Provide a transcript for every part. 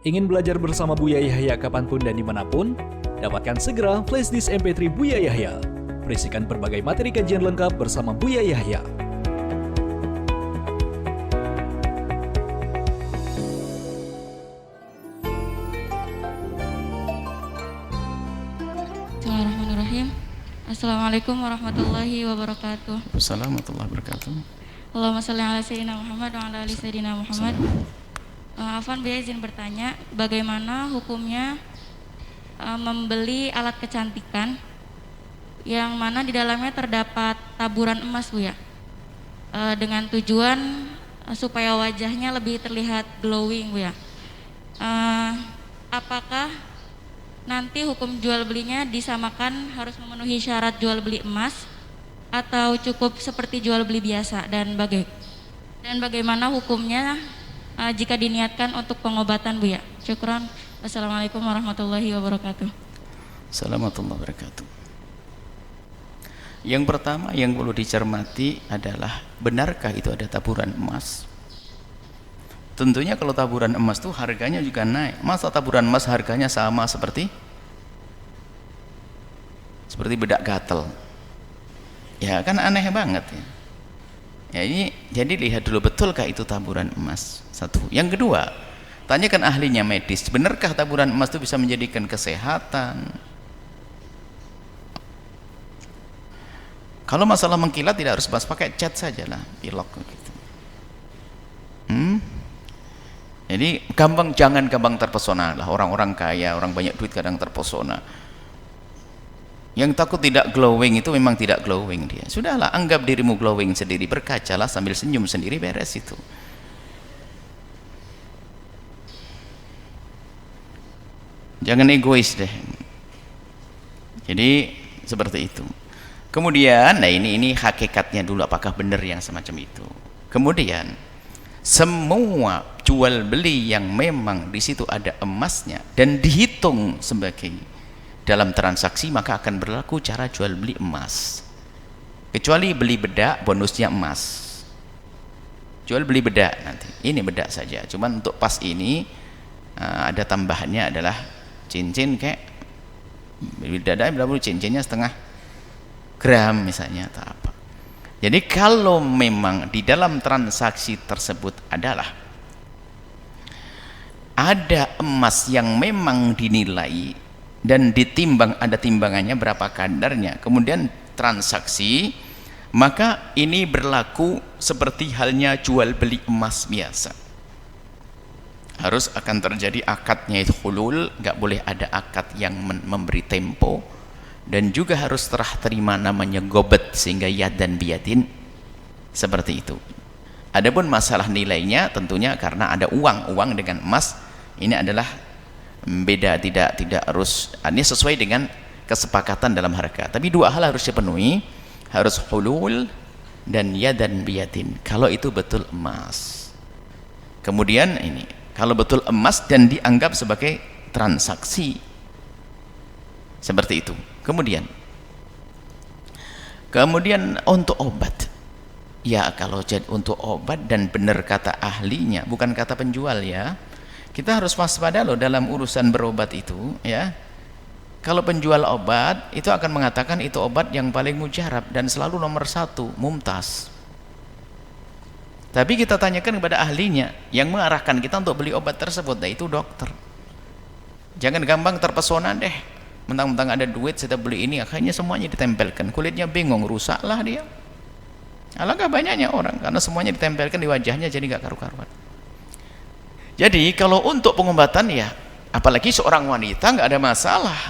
Ingin belajar bersama Buya Yahya kapanpun dan dimanapun? Dapatkan segera flashdisk MP3 Buya Yahya. Berisikan berbagai materi kajian lengkap bersama Buya Yahya. Bismillahirrahmanirrahim. Assalamualaikum warahmatullahi wabarakatuh. Assalamualaikum warahmatullahi wabarakatuh. Allahumma sholli ala sayyidina Muhammad wa ala ali sayyidina Muhammad. Afwan, Buya izin bertanya, bagaimana hukumnya membeli alat kecantikan yang mana di dalamnya terdapat taburan emas, Buya, dengan tujuan supaya wajahnya lebih terlihat glowing, Buya. Apakah nanti hukum jual belinya disamakan harus memenuhi syarat jual beli emas atau cukup seperti jual beli biasa, dan bagaimana hukumnya jika diniatkan untuk pengobatan, Buya? Syukran. Wassalamualaikum warahmatullahi wabarakatuh. Assalamualaikum warahmatullahi wabarakatuh. Yang pertama yang perlu dicermati adalah, benarkah itu ada taburan emas? Tentunya kalau taburan emas itu harganya juga naik. Masa taburan emas harganya sama seperti bedak gatel? Ya kan aneh banget ya. Ya ini, jadi lihat dulu betulkah itu taburan emas. Satu. Yang kedua, tanyakan ahlinya medis, benarkah taburan emas itu bisa menjadikan kesehatan? Kalau masalah mengkilat tidak harus pas, pakai cat saja lah, pilok gitu. Jadi jangan gampang terpesona lah. Orang-orang kaya, orang banyak duit kadang terpesona. Yang takut tidak glowing itu memang tidak glowing dia. Sudahlah, anggap dirimu glowing sendiri, berkacalah sambil senyum sendiri, beres itu. Jangan egois deh. Jadi seperti itu. Kemudian, nah ini hakikatnya dulu, apakah benar yang semacam itu. Kemudian semua jual beli yang memang di situ ada emasnya dan dihitung sebagai dalam transaksi, maka akan berlaku cara jual beli emas. Kecuali beli bedak bonusnya emas. Jual beli bedak nanti. Ini bedak saja. Cuman untuk pas ini ada tambahannya adalah cincin, kayak bidadari berapa, cincinnya setengah gram misalnya atau apa. Jadi kalau memang di dalam transaksi tersebut adalah ada emas yang memang dinilai dan ditimbang, ada timbangannya berapa kadarnya, kemudian transaksi, maka ini berlaku seperti halnya jual beli emas biasa. Harus akan terjadi akadnya itu hulul, nggak boleh ada akad yang memberi tempo, dan juga harus terima namanya gobet, sehingga yad dan biyadin seperti itu. Adapun masalah nilainya tentunya karena ada uang dengan emas, ini adalah beda, tidak harus, ini sesuai dengan kesepakatan dalam harga. Tapi dua hal harus dipenuhi, harus hulul dan yadan biyadin kalau itu betul emas. Kemudian ini kalau betul emas dan dianggap sebagai transaksi seperti itu. Kemudian untuk obat, ya kalau jadi untuk obat dan benar kata ahlinya, bukan kata penjual ya, kita harus waspada loh dalam urusan berobat itu ya. Kalau penjual obat itu akan mengatakan itu obat yang paling mujarab dan selalu nomor satu, mumtaz. Tapi kita tanyakan kepada ahlinya yang mengarahkan kita untuk beli obat tersebut, yaitu dokter. Jangan gampang terpesona deh, mentang-mentang ada duit saya beli ini, akhirnya semuanya ditempelkan, kulitnya bingung, rusaklah dia. Alangkah banyaknya orang karena semuanya ditempelkan di wajahnya, jadi gak karu-karuan. Jadi kalau untuk pengobatan ya, apalagi seorang wanita nggak ada masalah.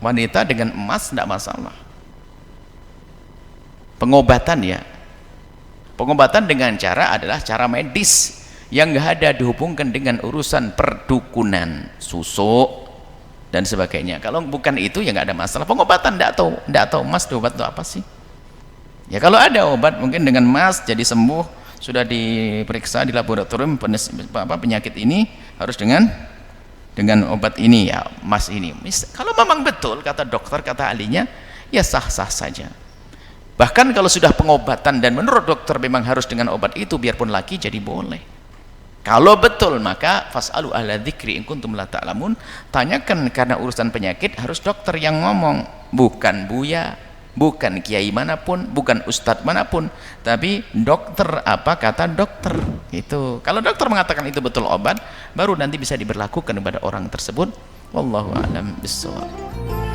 Wanita dengan emas tidak masalah. Pengobatan ya, pengobatan dengan cara adalah cara medis yang nggak ada dihubungkan dengan urusan perdukunan, susuk dan sebagainya. Kalau bukan itu ya nggak ada masalah. Pengobatan tidak tahu emas obat itu apa sih? Ya kalau ada obat mungkin dengan emas jadi sembuh, sudah diperiksa di laboratorium penyakit ini harus dengan obat ini ya, emas ini. Kalau memang betul kata dokter, kata ahlinya, ya sah-sah saja. Bahkan kalau sudah pengobatan dan menurut dokter memang harus dengan obat itu, biarpun laki jadi boleh. Kalau betul, maka fas'alu ahla dzikri in kuntum la ta'lamun. Tanyakan, karena urusan penyakit harus dokter yang ngomong, bukan buya, bukan kiai manapun, bukan ustadz manapun, tapi dokter. Apa kata dokter itu? Kalau dokter mengatakan itu betul obat, baru nanti bisa diberlakukan kepada orang tersebut. Wallahu a'lam bishawab.